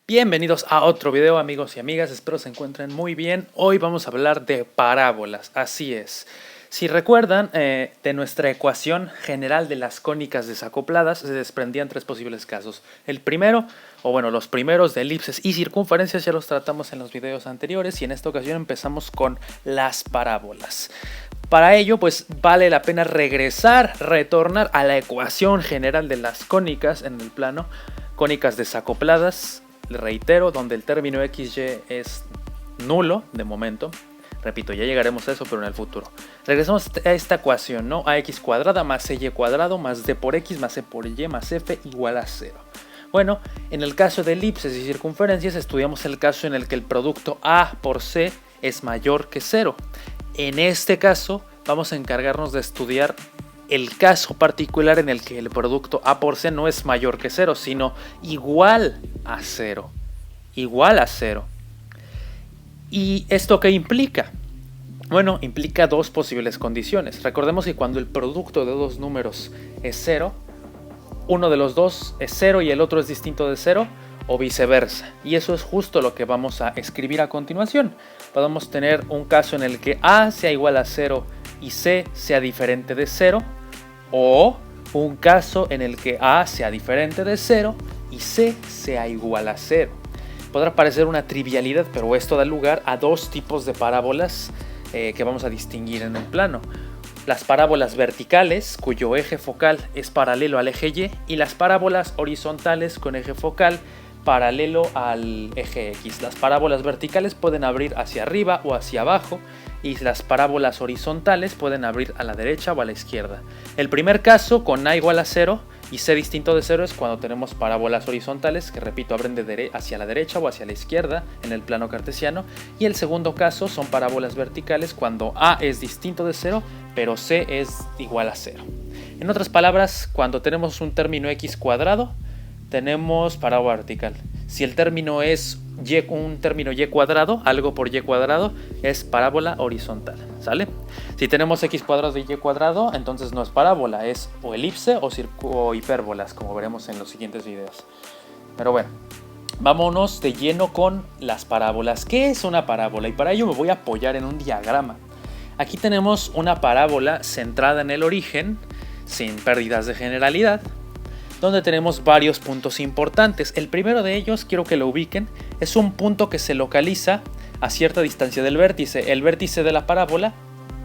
Bienvenidos a otro video, amigos y amigas, espero se encuentren muy bien. Hoy vamos a hablar de parábolas, así es. Si recuerdan, de nuestra ecuación general de las cónicas desacopladas se desprendían tres posibles casos. El primero, los primeros de elipses y circunferencias ya los tratamos en los videos anteriores y en esta ocasión empezamos con las parábolas. Para ello, pues vale la pena retornar a la ecuación general de las cónicas en el plano, cónicas desacopladas. Reitero, donde el término XY es nulo de momento. Repito, ya llegaremos a eso, pero en el futuro. Regresamos a esta ecuación, ¿no? AX cuadrada más Y cuadrado más D por X más E por Y más F igual a 0. Bueno, en el caso de elipses y circunferencias estudiamos el caso en el que el producto A por C es mayor que 0. En este caso vamos a encargarnos de estudiar el caso particular en el que el producto A por C no es mayor que 0, sino igual a 0. Igual a 0. ¿Y esto qué implica? Bueno, implica dos posibles condiciones. Recordemos que cuando el producto de dos números es 0, uno de los dos es 0 y el otro es distinto de 0, o viceversa. Y eso es justo lo que vamos a escribir a continuación. Podemos tener un caso en el que A sea igual a 0 y C sea diferente de 0, o un caso en el que A sea diferente de 0 y C sea igual a 0. Podrá parecer una trivialidad, pero esto da lugar a dos tipos de parábolas que vamos a distinguir en el plano. Las parábolas verticales, cuyo eje focal es paralelo al eje Y, y las parábolas horizontales con eje focal paralelo al eje X. Las parábolas verticales pueden abrir hacia arriba o hacia abajo, y las parábolas horizontales pueden abrir a la derecha o a la izquierda. El primer caso, con A igual a 0 y C distinto de 0, es cuando tenemos parábolas horizontales que, repito, abren hacia la derecha o hacia la izquierda en el plano cartesiano. Y el segundo caso son parábolas verticales cuando A es distinto de 0 pero C es igual a 0. En otras palabras, cuando tenemos un término X cuadrado, tenemos parábola vertical. Si el término es un término Y cuadrado, algo por Y cuadrado, es parábola horizontal, ¿sale? Si tenemos X cuadrado y Y cuadrado, entonces no es parábola, es o elipse o hipérbolas, como veremos en los siguientes videos. Pero bueno, vámonos de lleno con las parábolas. ¿Qué es una parábola? Y para ello me voy a apoyar en un diagrama. Aquí tenemos una parábola centrada en el origen, sin pérdidas de generalidad, donde tenemos varios puntos importantes. El primero de ellos, quiero que lo ubiquen, es un punto que se localiza a cierta distancia del vértice. El vértice de la parábola,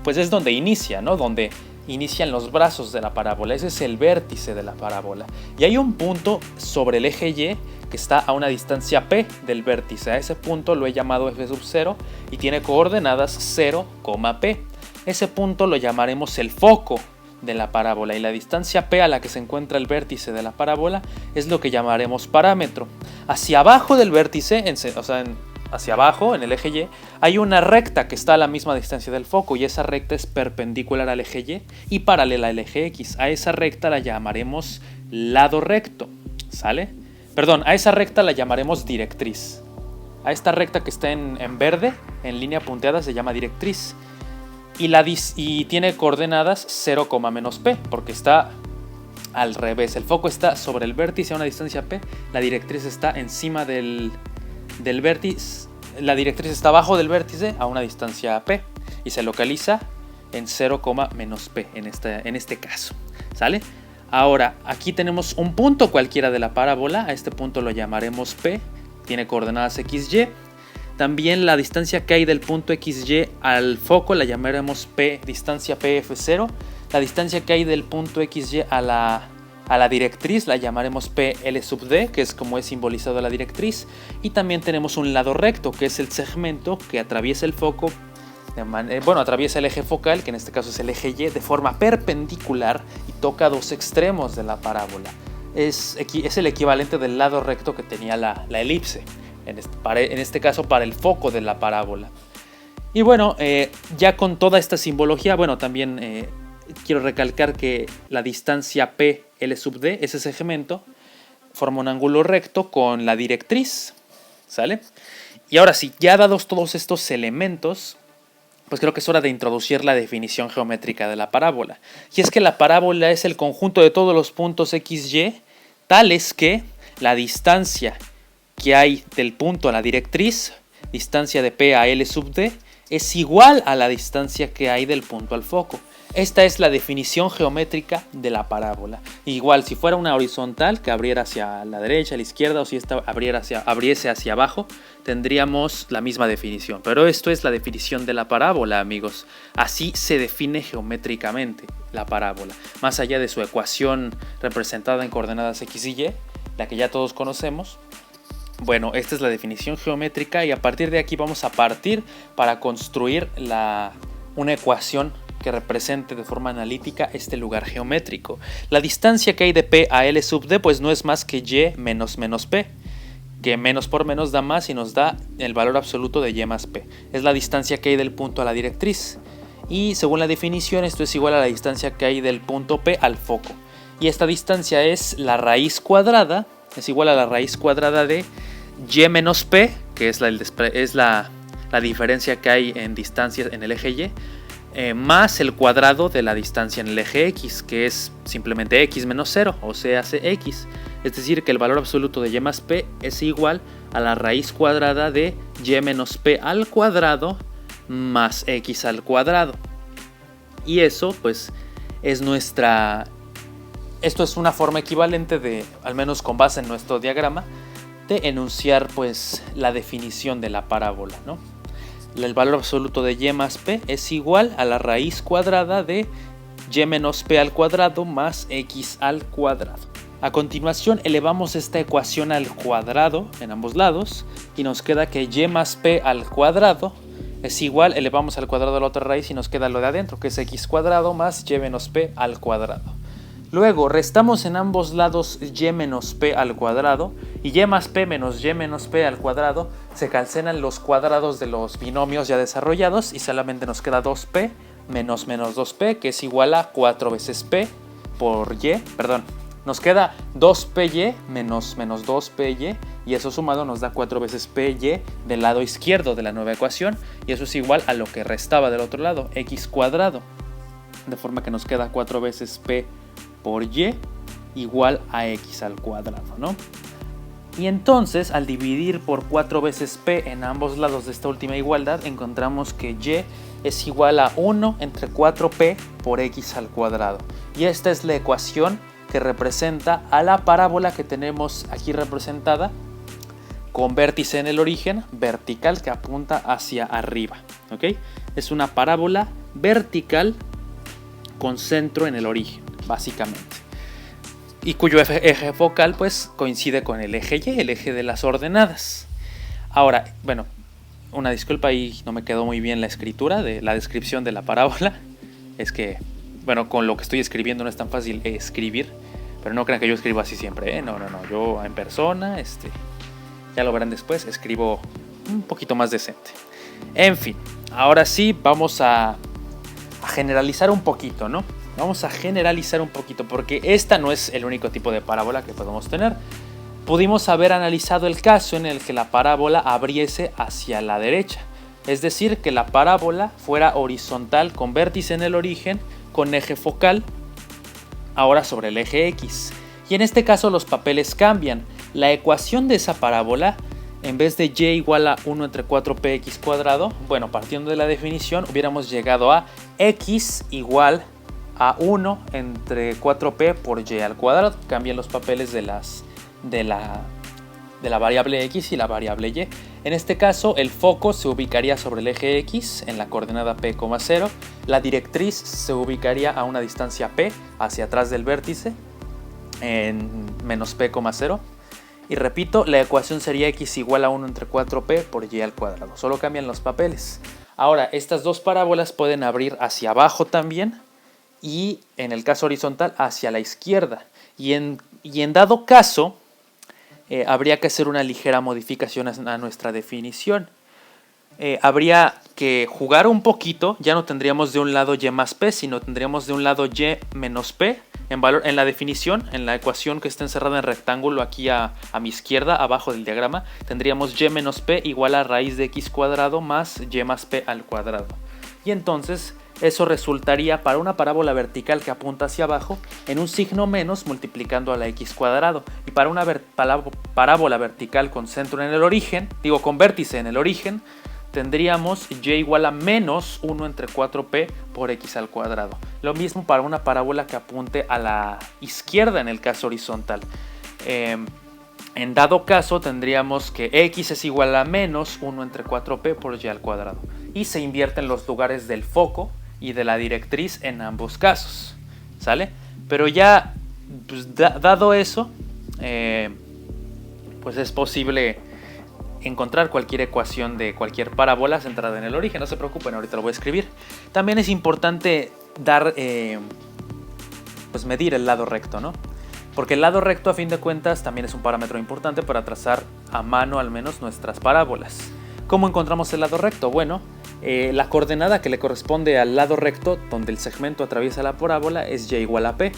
pues es donde inicia, ¿no? Donde inician los brazos de la parábola. Ese es el vértice de la parábola. Y hay un punto sobre el eje Y que está a una distancia P del vértice. A ese punto lo he llamado F sub 0 y tiene coordenadas 0, P. Ese punto lo llamaremos el foco de la parábola, y la distancia P a la que se encuentra el vértice de la parábola es lo que llamaremos parámetro. Hacia abajo del vértice, hacia abajo en el eje Y, hay una recta que está a la misma distancia del foco, y esa recta es perpendicular al eje Y paralela al eje X. A esa recta la llamaremos lado recto, ¿sale? Perdón, a esa recta la llamaremos directriz. A esta recta que está en verde, en línea punteada, se llama directriz. Y tiene coordenadas 0, P, porque está al revés. El foco está sobre el vértice a una distancia P, la directriz está encima del vértice, la directriz está abajo del vértice a una distancia P, y se localiza en 0, P en este caso, ¿sale? Ahora, aquí tenemos un punto cualquiera de la parábola, a este punto lo llamaremos P, tiene coordenadas XY. También la distancia que hay del punto XY al foco la llamaremos P, distancia PF0. La distancia que hay del punto XY a la directriz la llamaremos PL sub D, que es como es simbolizado la directriz. Y también tenemos un lado recto, que es el segmento que atraviesa el foco, atraviesa el eje focal, que en este caso es el eje Y, de forma perpendicular y toca dos extremos de la parábola. Es el equivalente del lado recto que tenía la elipse. En este caso para el foco de la parábola. Y bueno, ya con toda esta simbología, también quiero recalcar que la distancia P, L sub D, ese segmento, forma un ángulo recto con la directriz, ¿sale? Y ahora sí, ya dados todos estos elementos, pues creo que es hora de introducir la definición geométrica de la parábola. Y es que la parábola es el conjunto de todos los puntos XY, tales que la distancia que hay del punto a la directriz, distancia de P a L sub D, es igual a la distancia que hay del punto al foco. Esta es la definición geométrica de la parábola. Igual, si fuera una horizontal que abriera hacia la derecha, a la izquierda, o si esta abriese hacia abajo, tendríamos la misma definición. Pero esto es la definición de la parábola, amigos. Así se define geométricamente la parábola. Más allá de su ecuación representada en coordenadas X y Y, la que ya todos conocemos. Bueno, esta es la definición geométrica y a partir de aquí vamos a partir para construir una ecuación que represente de forma analítica este lugar geométrico. La distancia que hay de P a L sub D pues no es más que Y menos P, que menos por menos da más y nos da el valor absoluto de Y más P. Es la distancia que hay del punto a la directriz. Y según la definición esto es igual a la distancia que hay del punto P al foco. Y esta distancia es la raíz cuadrada, es igual a la raíz cuadrada de Y menos P, que es la diferencia que hay en distancia en el eje Y, más el cuadrado de la distancia en el eje X, que es simplemente X menos 0, o sea, hace X. Es decir, que el valor absoluto de Y más P es igual a la raíz cuadrada de Y menos P al cuadrado más X al cuadrado. Y eso, pues, esto es una forma equivalente de, al menos con base en nuestro diagrama, de enunciar, pues, la definición de la parábola, ¿no? El valor absoluto de Y más P es igual a la raíz cuadrada de Y menos P al cuadrado más X al cuadrado. A continuación elevamos esta ecuación al cuadrado en ambos lados y nos queda que Y más P al cuadrado es igual, elevamos al cuadrado a la otra raíz y nos queda lo de adentro, que es X cuadrado más Y menos P al cuadrado. Luego restamos en ambos lados Y menos P al cuadrado y Y más P menos Y menos P al cuadrado se cancelan los cuadrados de los binomios ya desarrollados y solamente nos queda 2P menos 2P, que es igual a 4 veces P por Y, nos queda 2PY menos 2PY y eso sumado nos da 4 veces PY del lado izquierdo de la nueva ecuación y eso es igual a lo que restaba del otro lado, X cuadrado, de forma que nos queda 4 veces P por Y igual a X al cuadrado, ¿no? Y entonces al dividir por 4 veces P en ambos lados de esta última igualdad encontramos que Y es igual a 1 entre 4P por X al cuadrado. Y esta es la ecuación que representa a la parábola que tenemos aquí representada con vértice en el origen, vertical que apunta hacia arriba, ¿ok? Es una parábola vertical con centro en el origen, básicamente. Y cuyo eje focal pues coincide con el eje Y, el eje de las ordenadas. Ahora, bueno, una disculpa, ahí no me quedó muy bien la escritura de la descripción de la parábola. Es que, bueno, con lo que estoy escribiendo no es tan fácil escribir, pero no crean que yo escribo así siempre, ¿eh? No, yo en persona, ya lo verán después, escribo un poquito más decente. En fin, ahora sí vamos a generalizar un poquito, ¿no? Vamos a generalizar un poquito porque esta no es el único tipo de parábola que podemos tener. Pudimos haber analizado el caso en el que la parábola abriese hacia la derecha, es decir, que la parábola fuera horizontal con vértice en el origen, con eje focal, ahora sobre el eje X. Y en este caso los papeles cambian. La ecuación de esa parábola, en vez de Y igual a 1 entre 4px cuadrado, bueno, partiendo de la definición, hubiéramos llegado a X igual a 1 entre 4p por Y al cuadrado. Cambian los papeles de la variable X y la variable Y. En este caso, el foco se ubicaría sobre el eje X en la coordenada P, 0. La directriz se ubicaría a una distancia P hacia atrás del vértice en menos P, 0. Y repito, la ecuación sería X igual a 1 entre 4p por Y al cuadrado. Solo cambian los papeles. Ahora, estas dos parábolas pueden abrir hacia abajo también y en el caso horizontal hacia la izquierda. Y en dado caso, habría que hacer una ligera modificación a nuestra definición. Habría que jugar un poquito, ya no tendríamos de un lado Y más P, sino tendríamos de un lado Y menos P. En la definición, en la ecuación que está encerrada en rectángulo aquí a mi izquierda, abajo del diagrama, tendríamos Y menos P igual a raíz de X cuadrado más Y más P al cuadrado. Y entonces Eso resultaría para una parábola vertical que apunta hacia abajo en un signo menos multiplicando a la x cuadrado. Y para una parábola vertical con centro en el origen, con vértice en el origen, tendríamos y igual a menos 1 entre 4p por x al cuadrado. Lo mismo para una parábola que apunte a la izquierda en el caso horizontal. En dado caso tendríamos que x es igual a menos 1 entre 4p por y al cuadrado. Y se invierten los lugares del foco y de la directriz en ambos casos, ¿sale? Pero ya, pues, dado eso, pues es posible encontrar cualquier ecuación de cualquier parábola centrada en el origen. No se preocupen, ahorita lo voy a escribir. También es importante pues medir el lado recto, ¿no? Porque el lado recto, a fin de cuentas, también es un parámetro importante para trazar a mano al menos nuestras parábolas. ¿Cómo encontramos el lado recto? Bueno, la coordenada que le corresponde al lado recto, donde el segmento atraviesa la parábola, es y igual a p.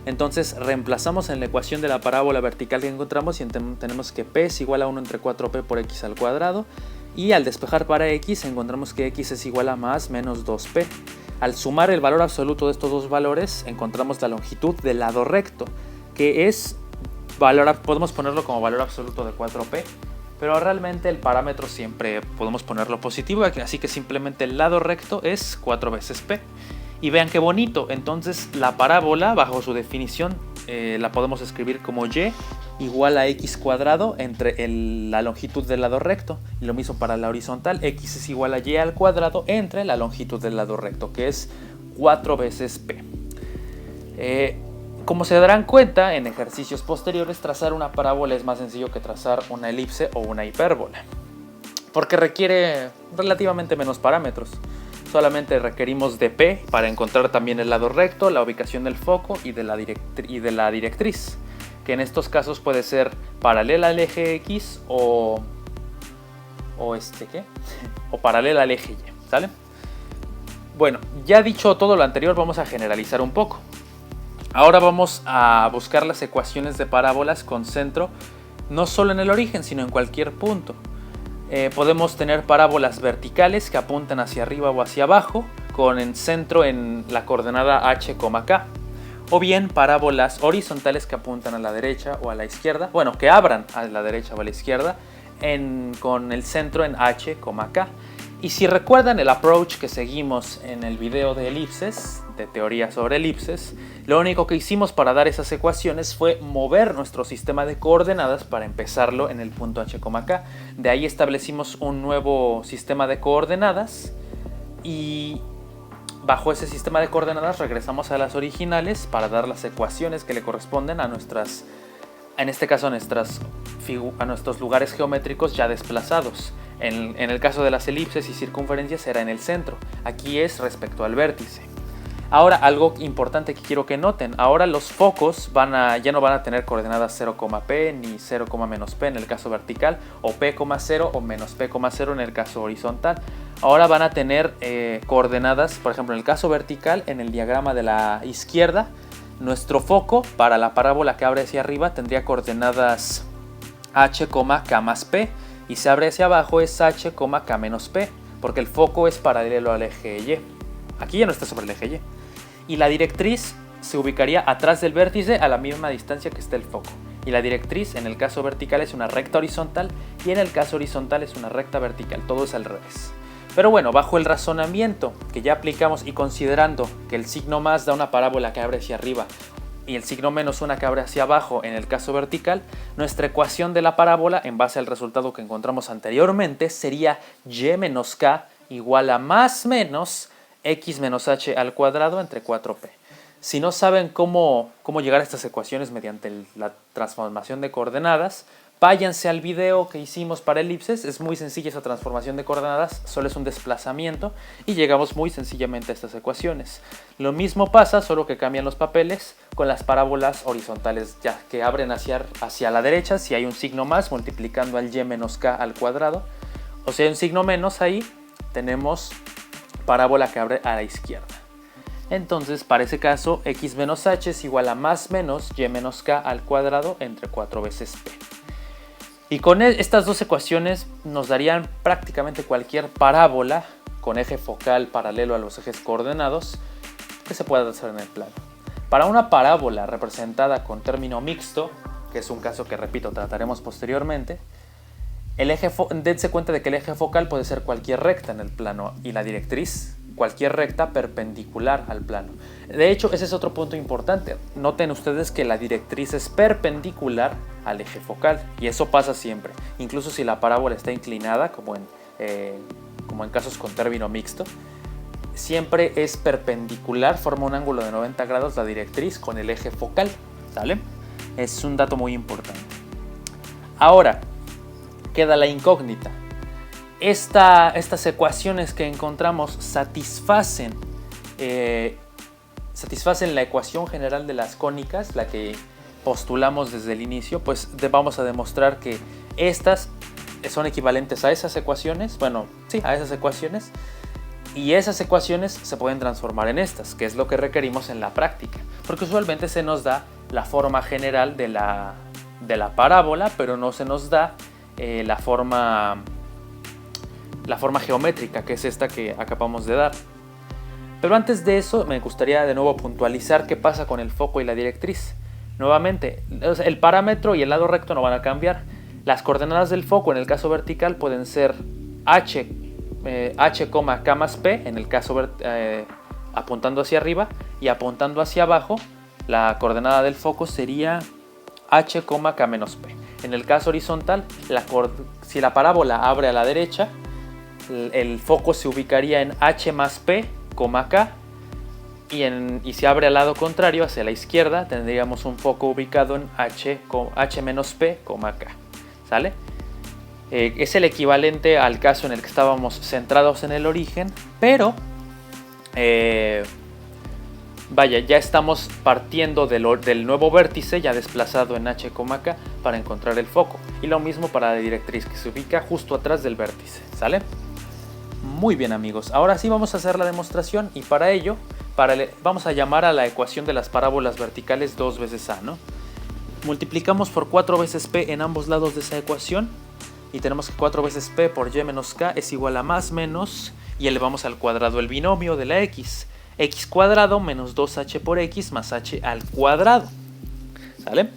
Entonces reemplazamos en la ecuación de la parábola vertical que encontramos y tenemos que p es igual a 1 entre 4p por x al cuadrado. Y al despejar para x encontramos que x es igual a más menos 2p. Al sumar el valor absoluto de estos dos valores encontramos la longitud del lado recto, que es podemos ponerlo como valor absoluto de 4p, pero realmente el parámetro siempre podemos ponerlo positivo, así que simplemente el lado recto es 4 veces p. Y vean qué bonito, entonces la parábola, bajo su definición, la podemos escribir como y igual a x cuadrado entre la longitud del lado recto. Y lo mismo para la horizontal, x es igual a y al cuadrado entre la longitud del lado recto, que es 4 veces p. Como se darán cuenta, en ejercicios posteriores trazar una parábola es más sencillo que trazar una elipse o una hipérbola, porque requiere relativamente menos parámetros. Solamente requerimos de p para encontrar también el lado recto, la ubicación del foco y de la directriz, que en estos casos puede ser paralela al eje x o paralela al eje y, ¿sale? Bueno, ya dicho todo lo anterior, vamos a generalizar un poco. Ahora vamos a buscar las ecuaciones de parábolas con centro no solo en el origen, sino en cualquier punto. Podemos tener parábolas verticales que apuntan hacia arriba o hacia abajo, con el centro en la coordenada h, k. O bien parábolas horizontales que apuntan a la derecha o a la izquierda, que abran a la derecha o a la izquierda, con el centro en h, k. Y si recuerdan el approach que seguimos en el video de elipses, de teoría sobre elipses, lo único que hicimos para dar esas ecuaciones fue mover nuestro sistema de coordenadas para empezarlo en el punto h, k. De ahí establecimos un nuevo sistema de coordenadas y bajo ese sistema de coordenadas regresamos a las originales para dar las ecuaciones que le corresponden a nuestras, en este caso a nuestros lugares geométricos ya desplazados. En el caso de las elipses y circunferencias era en el centro, aquí es respecto al vértice. Ahora, algo importante que quiero que noten, ahora los focos ya no van a tener coordenadas 0,p ni 0,-p en el caso vertical, o p,0 o menos p,0 en el caso horizontal. Ahora van a tener coordenadas, por ejemplo en el caso vertical, en el diagrama de la izquierda, nuestro foco para la parábola que abre hacia arriba tendría coordenadas h, k más p, y si abre hacia abajo es h, k menos p, porque el foco es paralelo al eje y. Aquí ya no está sobre el eje y. Y la directriz se ubicaría atrás del vértice a la misma distancia que está el foco. Y la directriz en el caso vertical es una recta horizontal y en el caso horizontal es una recta vertical. Todo es al revés. Pero bueno, bajo el razonamiento que ya aplicamos y considerando que el signo más da una parábola que abre hacia arriba y el signo menos una que abre hacia abajo en el caso vertical, nuestra ecuación de la parábola en base al resultado que encontramos anteriormente sería y menos k igual a más menos x menos h al cuadrado entre 4p. Si no saben cómo llegar a estas ecuaciones mediante la transformación de coordenadas, váyanse al video que hicimos para elipses. Es muy sencilla esa transformación de coordenadas, solo es un desplazamiento y llegamos muy sencillamente a estas ecuaciones. Lo mismo pasa, solo que cambian los papeles con las parábolas horizontales, ya que abren hacia la derecha. Si hay un signo más, multiplicando al y menos k al cuadrado, o si hay un signo menos, ahí tenemos parábola que abre a la izquierda. Entonces, para ese caso, x menos h es igual a más menos y menos k al cuadrado entre 4 veces p. Y con estas dos ecuaciones nos darían prácticamente cualquier parábola con eje focal paralelo a los ejes coordenados que se pueda hacer en el plano. Para una parábola representada con término mixto, que es un caso que, repito, trataremos posteriormente, dense cuenta de que el eje focal puede ser cualquier recta en el plano y la directriz cualquier recta perpendicular al plano. De hecho, ese es otro punto importante. Noten ustedes que la directriz es perpendicular al eje focal y eso pasa siempre. Incluso si la parábola está inclinada, como en casos con término mixto, siempre es perpendicular, forma un ángulo de 90 grados la directriz con el eje focal, ¿sale? Es un dato muy importante. Ahora, queda la incógnita. Estas ecuaciones que encontramos satisfacen la ecuación general de las cónicas, la que postulamos desde el inicio. Pues vamos a demostrar que estas son equivalentes a esas ecuaciones, a esas ecuaciones, y esas ecuaciones se pueden transformar en estas, que es lo que requerimos en la práctica, porque usualmente se nos da la forma general de la parábola, pero no se nos da la forma geométrica, que es esta que acabamos de dar. Pero antes de eso me gustaría de nuevo puntualizar qué pasa con el foco y la directriz. Nuevamente, el parámetro y el lado recto no van a cambiar. Las coordenadas del foco en el caso vertical pueden ser h, k más p, en el caso apuntando hacia arriba, y apuntando hacia abajo, la coordenada del foco sería h, k menos p. En el caso horizontal, si la parábola abre a la derecha, el foco se ubicaría en h más p, k, y si abre al lado contrario, hacia la izquierda, tendríamos un foco ubicado en h menos p, k. ¿Sale? Es el equivalente al caso en el que estábamos centrados en el origen, pero ya estamos partiendo del nuevo vértice ya desplazado en h, k para encontrar el foco. Y lo mismo para la directriz, que se ubica justo atrás del vértice. ¿Sale? Muy bien, amigos, ahora sí vamos a hacer la demostración, y para ello vamos a llamar a la ecuación de las parábolas verticales 2 veces a, ¿no? Multiplicamos por 4 veces p en ambos lados de esa ecuación y tenemos que 4 veces p por y menos k es igual a más menos, y elevamos al cuadrado el binomio de la x cuadrado menos 2h por x más h al cuadrado. ¿Sale?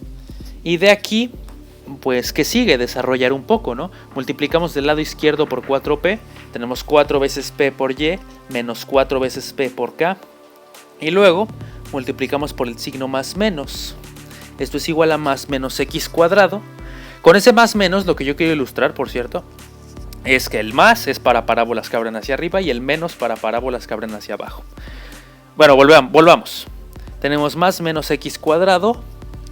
Y de aquí, pues, ¿qué sigue? Desarrollar un poco, ¿no? Multiplicamos del lado izquierdo por 4p, tenemos 4 veces p por y menos 4 veces p por k, y luego multiplicamos por el signo más menos. Esto es igual a más menos x cuadrado. Con ese más menos, lo que yo quiero ilustrar, por cierto, es que el más es para parábolas que abren hacia arriba y el menos para parábolas que abren hacia abajo. Bueno, volvamos. Tenemos más menos x cuadrado.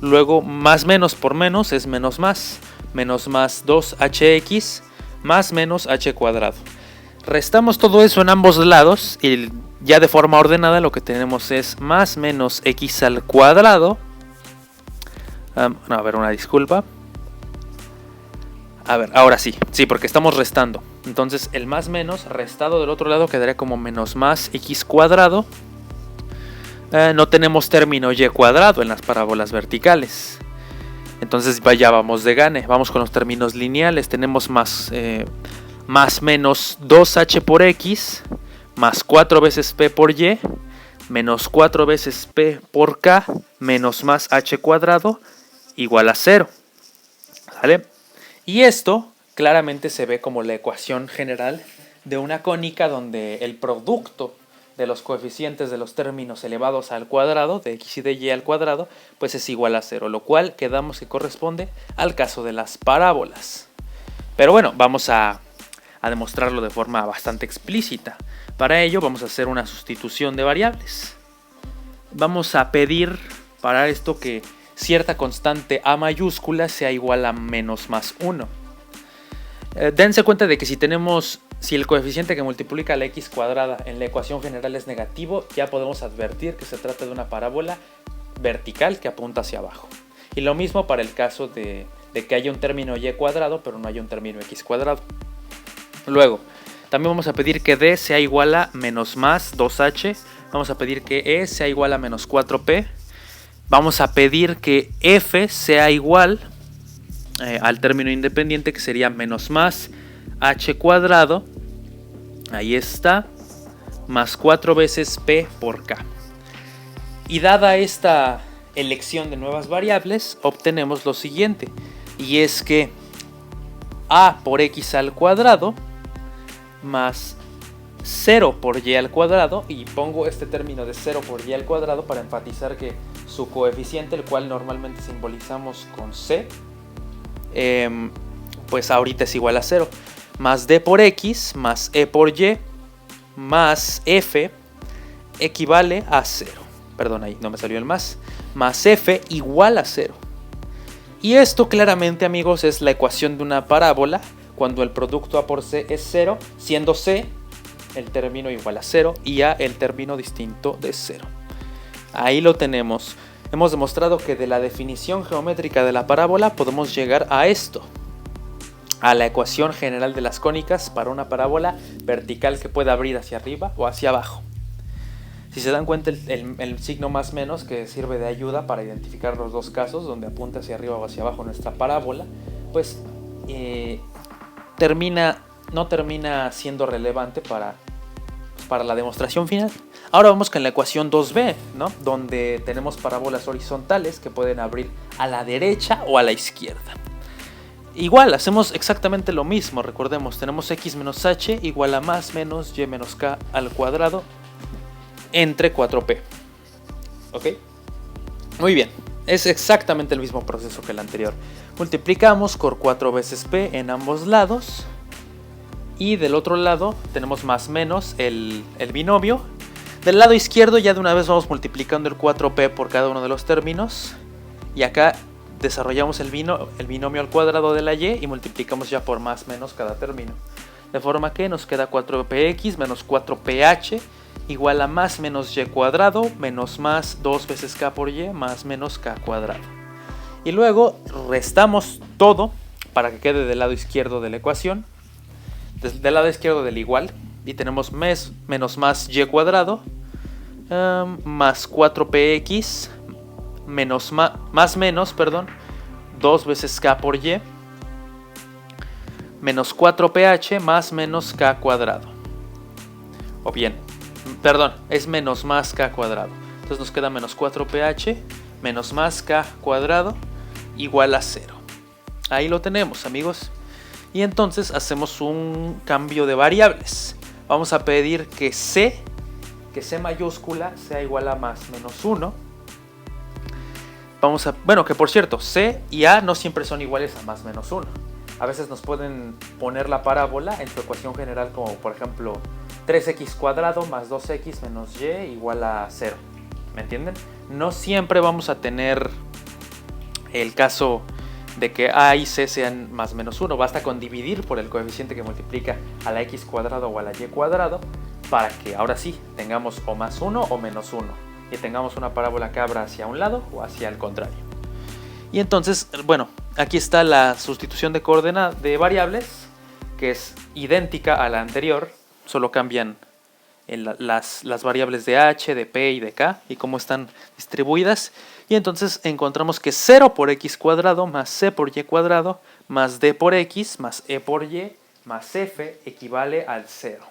Luego más menos por menos es menos más 2hx más menos h cuadrado. Restamos todo eso en ambos lados y ya de forma ordenada lo que tenemos es más menos x al cuadrado. Una disculpa. Ahora sí, porque estamos restando. Entonces el más menos restado del otro lado quedaría como menos más x cuadrado. No tenemos término y cuadrado en las parábolas verticales. Entonces ya vamos de gane. Vamos con los términos lineales. Tenemos más menos 2h por x más 4 veces p por y menos 4 veces p por k menos más h cuadrado igual a 0. ¿Vale? Y esto claramente se ve como la ecuación general de una cónica donde el producto de los coeficientes de los términos elevados al cuadrado, de x y de y al cuadrado, pues es igual a 0, lo cual quedamos que corresponde al caso de las parábolas. Pero bueno, vamos a demostrarlo de forma bastante explícita. Para ello vamos a hacer una sustitución de variables. Vamos a pedir para esto que cierta constante a mayúscula sea igual a menos más 1. Dense cuenta de que si el coeficiente que multiplica la x cuadrada en la ecuación general es negativo, ya podemos advertir que se trata de una parábola vertical que apunta hacia abajo. Y lo mismo para el caso de que haya un término y cuadrado, pero no haya un término x cuadrado. Luego, también vamos a pedir que d sea igual a menos más 2h. Vamos a pedir que e sea igual a menos 4p. Vamos a pedir que f sea igual al término independiente, que sería menos más h cuadrado Ahí está, más 4 veces P por K. Y dada esta elección de nuevas variables, obtenemos lo siguiente. Y es que A por X al cuadrado más 0 por Y al cuadrado, y pongo este término de 0 por Y al cuadrado para enfatizar que su coeficiente, el cual normalmente simbolizamos con C, pues ahorita es igual a 0, más D por X más E por Y más F equivale a 0. Perdón, ahí no me salió el más F igual a 0. Y esto claramente, amigos, es la ecuación de una parábola cuando el producto A por C es 0, siendo C el término igual a 0 y A el término distinto de 0. Ahí lo tenemos. Hemos demostrado que de la definición geométrica de la parábola podemos llegar a esto, a la ecuación general de las cónicas para una parábola vertical que pueda abrir hacia arriba o hacia abajo. Si se dan cuenta, el signo más menos que sirve de ayuda para identificar los dos casos donde apunta hacia arriba o hacia abajo nuestra parábola, pues no termina siendo relevante para la demostración final. Ahora vamos con la ecuación 2b, ¿no? Donde tenemos parábolas horizontales que pueden abrir a la derecha o a la izquierda. Igual, hacemos exactamente lo mismo. Recordemos, tenemos x menos h igual a más menos y menos k al cuadrado entre 4p. ¿Ok? Muy bien, es exactamente el mismo proceso que el anterior. Multiplicamos por 4 veces p en ambos lados. Y del otro lado tenemos más menos el binomio. Del lado izquierdo ya de una vez vamos multiplicando el 4p por cada uno de los términos. Y acá desarrollamos el binomio al cuadrado de la y multiplicamos ya por más menos cada término. De forma que nos queda 4px menos 4ph igual a más menos y cuadrado menos más 2 veces k por y más menos k cuadrado. Y luego restamos todo para que quede del lado izquierdo de la ecuación. Del lado izquierdo del igual, y tenemos menos más y cuadrado más 4px más menos 2 veces k por y menos 4ph más menos k cuadrado. O bien, perdón, es menos más k cuadrado. Entonces nos queda menos 4ph menos más k cuadrado igual a 0. Ahí lo tenemos, amigos. Y entonces hacemos un cambio de variables. Vamos a pedir que C mayúscula sea igual a más menos 1. Bueno, que por cierto, C y A no siempre son iguales a más menos 1. A veces nos pueden poner la parábola en su ecuación general como por ejemplo 3x cuadrado más 2x menos y igual a 0. ¿Me entienden? No siempre vamos a tener el caso de que A y C sean más menos 1. Basta con dividir por el coeficiente que multiplica a la x cuadrado o a la y cuadrado para que ahora sí tengamos o más 1 o menos 1 y tengamos una parábola que abra hacia un lado o hacia el contrario. Y entonces, bueno, aquí está la sustitución de coordenadas de variables, que es idéntica a la anterior, solo cambian las variables de h, de p y de k y cómo están distribuidas. Y entonces encontramos que 0 por x cuadrado más c por y cuadrado más d por x más e por y más f equivale al 0.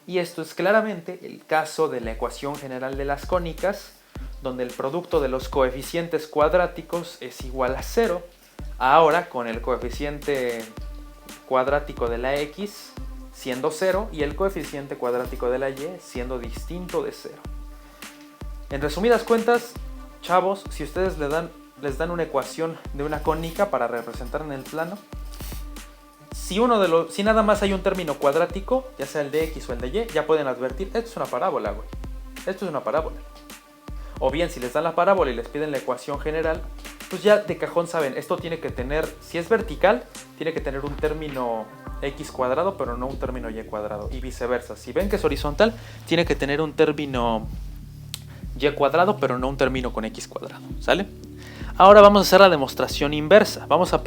Y esto es claramente el caso de la ecuación general de las cónicas, donde el producto de los coeficientes cuadráticos es igual a 0, ahora con el coeficiente cuadrático de la x siendo 0 y el coeficiente cuadrático de la y siendo distinto de 0. En resumidas cuentas, chavos, si ustedes les dan una ecuación de una cónica para representar en el plano, si nada más hay un término cuadrático, ya sea el de x o el de y, ya pueden advertir, esto es una parábola, güey. Esto es una parábola. O bien, si les dan la parábola y les piden la ecuación general, pues ya de cajón saben, esto tiene que tener, si es vertical, tiene que tener un término x cuadrado, pero no un término y cuadrado, y viceversa. Si ven que es horizontal, tiene que tener un término y cuadrado, pero no un término con x cuadrado, ¿sale? Ahora vamos a hacer la demostración inversa. Vamos a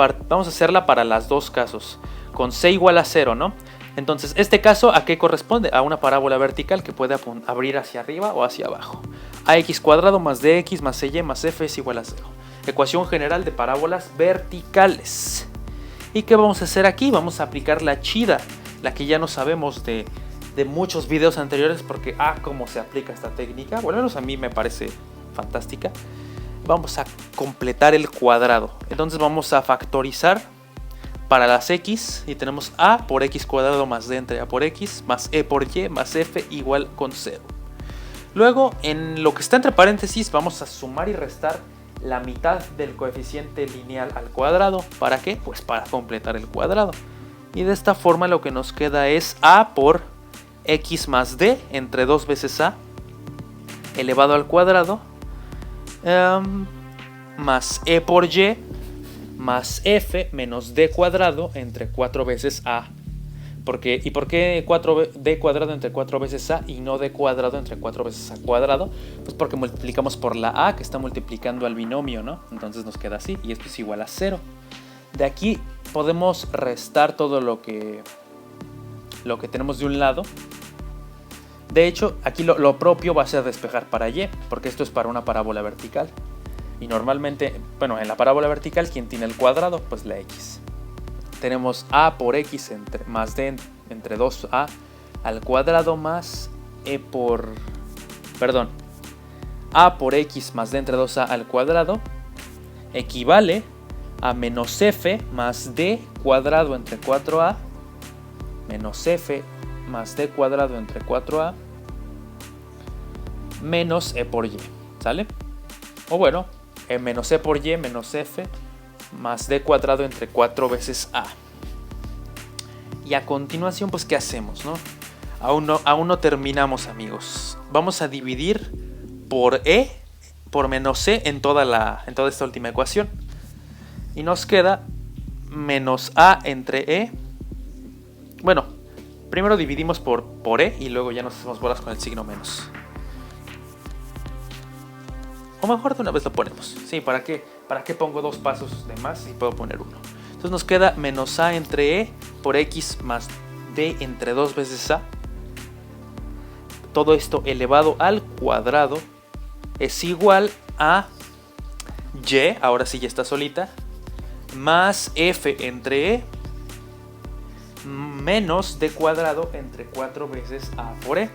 hacerla para los dos casos, con c igual a 0, ¿no? Entonces, este caso, ¿a qué corresponde? A una parábola vertical que puede abrir hacia arriba o hacia abajo. Ax cuadrado más dx más cy más f es igual a 0. Ecuación general de parábolas verticales. ¿Y qué vamos a hacer aquí? Vamos a aplicar la chida, la que ya no sabemos de de muchos videos anteriores porque cómo se aplica esta técnica. Bueno, al menos a mí me parece fantástica. Vamos a completar el cuadrado. Entonces vamos a factorizar para las x y tenemos a por x cuadrado más d entre a por x más e por y más f igual con 0. Luego en lo que está entre paréntesis vamos a sumar y restar la mitad del coeficiente lineal al cuadrado. ¿Para qué? Pues para completar el cuadrado. Y de esta forma lo que nos queda es a por x más d entre 2 veces a elevado al cuadrado más e por y más f menos d cuadrado entre 4 veces a. ¿Y por qué d cuadrado entre 4 veces a y no d cuadrado entre 4 veces a cuadrado? Pues porque multiplicamos por la a que está multiplicando al binomio, ¿no? Entonces nos queda así y esto es igual a 0. De aquí podemos restar todo lo que tenemos de un lado. De hecho, aquí lo propio va a ser despejar para y, porque esto es para una parábola vertical. Y normalmente, bueno, en la parábola vertical, ¿quién tiene el cuadrado? Pues la x. Tenemos a por x más d entre 2a al cuadrado más a por x más d entre 2a al cuadrado equivale a menos f más d cuadrado entre 4a menos f más d cuadrado entre 4a menos e por y, ¿sale? O bueno, menos e por y menos f más d cuadrado entre 4 veces a. Y a continuación, pues, ¿qué hacemos, no? Aún no terminamos, amigos. Vamos a dividir por menos c en toda esta última ecuación. Y nos queda menos a entre e. Bueno, primero dividimos por e y luego ya nos hacemos bolas con el signo menos. O mejor de una vez lo ponemos. Sí, ¿para qué pongo dos pasos de más si puedo poner uno? Entonces nos queda menos a entre e por x más d entre 2 veces a. Todo esto elevado al cuadrado es igual a y, ahora sí ya está solita, más f entre e menos d cuadrado entre 4 veces a por e.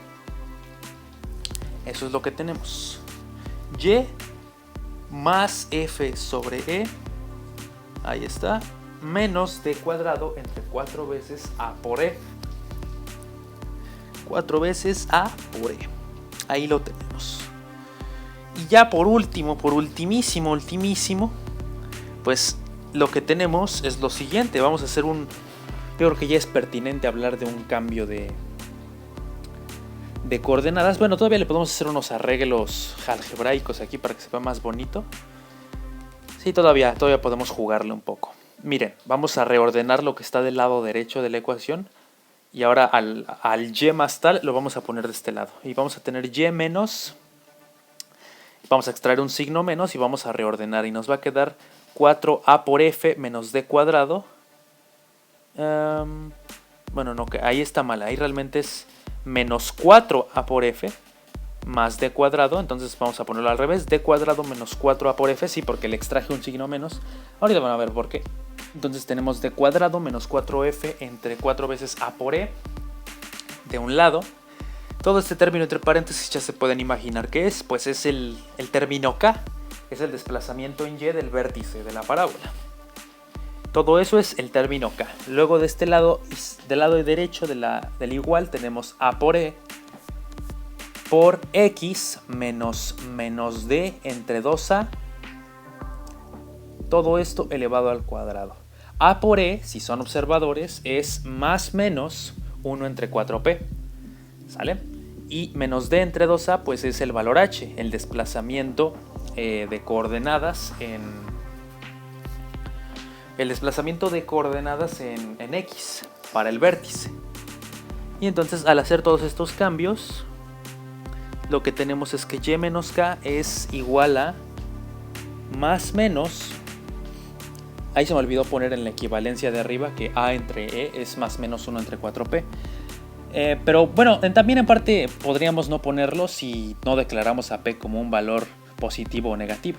Eso es lo que tenemos. Y más f sobre e, ahí está, menos d cuadrado entre 4 veces a por e. 4 veces a por e. Ahí lo tenemos. Y ya por último, ultimísimo, pues lo que tenemos es lo siguiente. Vamos a hacer yo creo que ya es pertinente hablar de un cambio de coordenadas. Bueno, todavía le podemos hacer unos arreglos algebraicos aquí para que se vea más bonito. Sí, todavía podemos jugarle un poco. Miren, vamos a reordenar lo que está del lado derecho de la ecuación. Y ahora al y más tal lo vamos a poner de este lado. Y vamos a tener y menos. Vamos a extraer un signo menos y vamos a reordenar. Y nos va a quedar 4a por f menos d cuadrado. Bueno, no, que ahí está mal. Ahí realmente es menos 4a por f más d cuadrado. Entonces vamos a ponerlo al revés. D cuadrado menos 4a por f. Sí, porque le extraje un signo menos. Ahorita van a ver por qué. Entonces tenemos d cuadrado menos 4f entre 4 veces a por e de un lado. Todo este término entre paréntesis ya se pueden imaginar qué es. Pues es el término k. Es el desplazamiento en y del vértice de la parábola. Todo eso es el término k. Luego de este lado, del lado derecho del igual, tenemos a por e por x menos d entre 2a. Todo esto elevado al cuadrado. A por e, si son observadores, es más menos 1 entre 4p. ¿Sale? Y menos d entre 2a, pues es el valor h, el desplazamiento de coordenadas en x para el vértice. Y entonces al hacer todos estos cambios, lo que tenemos es que y menos k es igual a más menos. Ahí se me olvidó poner en la equivalencia de arriba que a entre e es más menos 1 entre 4p. Pero bueno, también en parte podríamos no ponerlo si no declaramos a p como un valor positivo o negativo.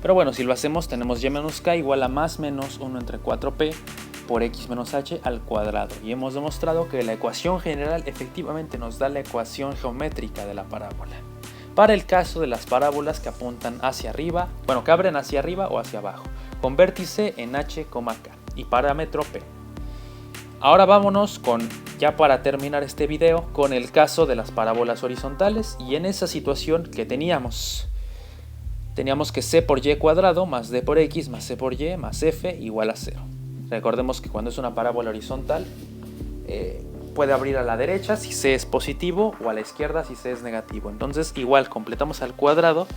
Pero bueno, si lo hacemos tenemos y menos k igual a más menos 1 entre 4p por x menos h al cuadrado. Y hemos demostrado que la ecuación general efectivamente nos da la ecuación geométrica de la parábola. Para el caso de las parábolas que apuntan hacia arriba, bueno, que abren hacia arriba o hacia abajo, con vértice en h, k y parámetro p. Ahora vámonos con, ya para terminar este video, con el caso de las parábolas horizontales. Y en esa situación que teníamos que c por y cuadrado más d por x más c por y más f igual a 0. Recordemos que cuando es una parábola horizontal puede abrir a la derecha si c es positivo o a la izquierda si c es negativo. Entonces igual completamos al cuadrado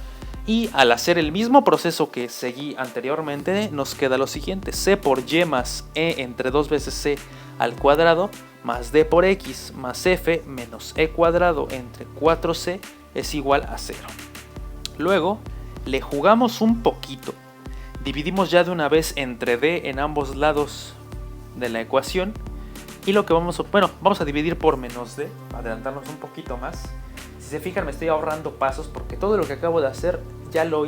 y al hacer el mismo proceso que seguí anteriormente nos queda lo siguiente: c por y más e entre 2 veces c al cuadrado más d por x más f menos e cuadrado entre 4c es igual a 0. Luego le jugamos un poquito, dividimos ya de una vez entre d en ambos lados de la ecuación y lo que vamos a dividir por menos d, adelantarnos un poquito más. Si se fijan, me estoy ahorrando pasos porque todo lo que acabo de hacer ya lo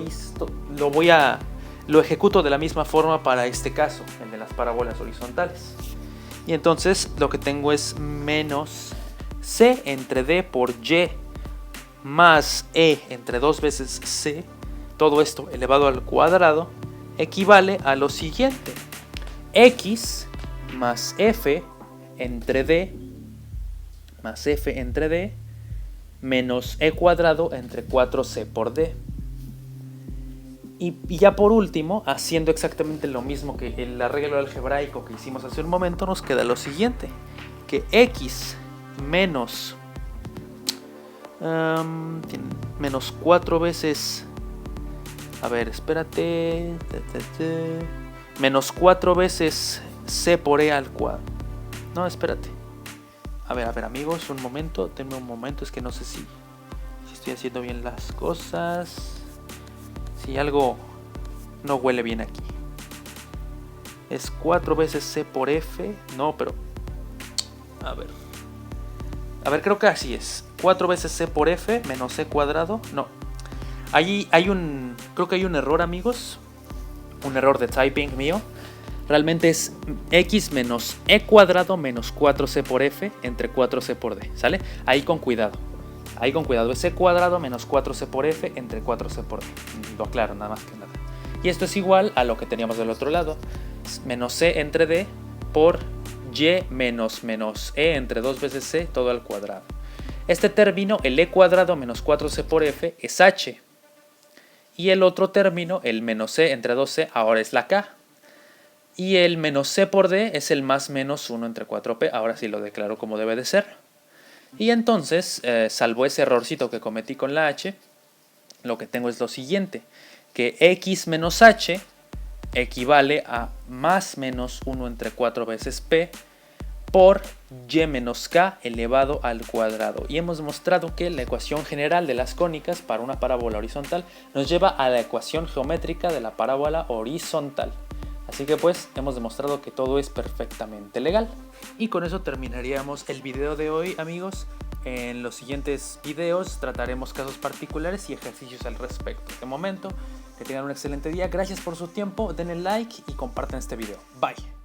ejecuto de la misma forma para este caso, el de las parábolas horizontales. Y entonces lo que tengo es menos c entre d por y más e entre 2 veces c, todo esto elevado al cuadrado, equivale a lo siguiente: x más f entre d más f entre d menos e cuadrado entre 4c por d. Y ya por último, haciendo exactamente lo mismo que el arreglo algebraico que hicimos hace un momento, nos queda lo siguiente: que x menos 4 veces, menos 4 veces c por e al cuadrado. No, espérate. A ver amigos, un momento, denme un momento, es que no sé si estoy haciendo bien las cosas. Si algo no huele bien aquí. Es 4 veces c por f. No, pero a ver, creo que así es. 4 veces c por f menos c cuadrado. No. Creo que hay un error, amigos. Un error de typing mío. Realmente es x menos e cuadrado menos 4c por f entre 4c por d, ¿sale? Ahí con cuidado, es e cuadrado menos 4c por f entre 4c por d. Lo aclaro, nada más que nada. Y esto es igual a lo que teníamos del otro lado: menos c entre d por y menos e entre 2 veces c todo al cuadrado. Este término, el e cuadrado menos 4c por f, es h. Y el otro término, el menos c entre 2c, ahora es la k. Y el menos c por d es el más menos 1 entre 4p. Ahora sí lo declaro como debe de ser. Y entonces, salvo ese errorcito que cometí con la h, lo que tengo es lo siguiente: que x menos h equivale a más menos 1 entre 4 veces p por y menos k elevado al cuadrado. Y hemos demostrado que la ecuación general de las cónicas para una parábola horizontal nos lleva a la ecuación geométrica de la parábola horizontal. Así que pues hemos demostrado que todo es perfectamente legal. Y con eso terminaríamos el video de hoy, amigos. En los siguientes videos trataremos casos particulares y ejercicios al respecto. De momento, que tengan un excelente día. Gracias por su tiempo, denle like y compartan este video. Bye.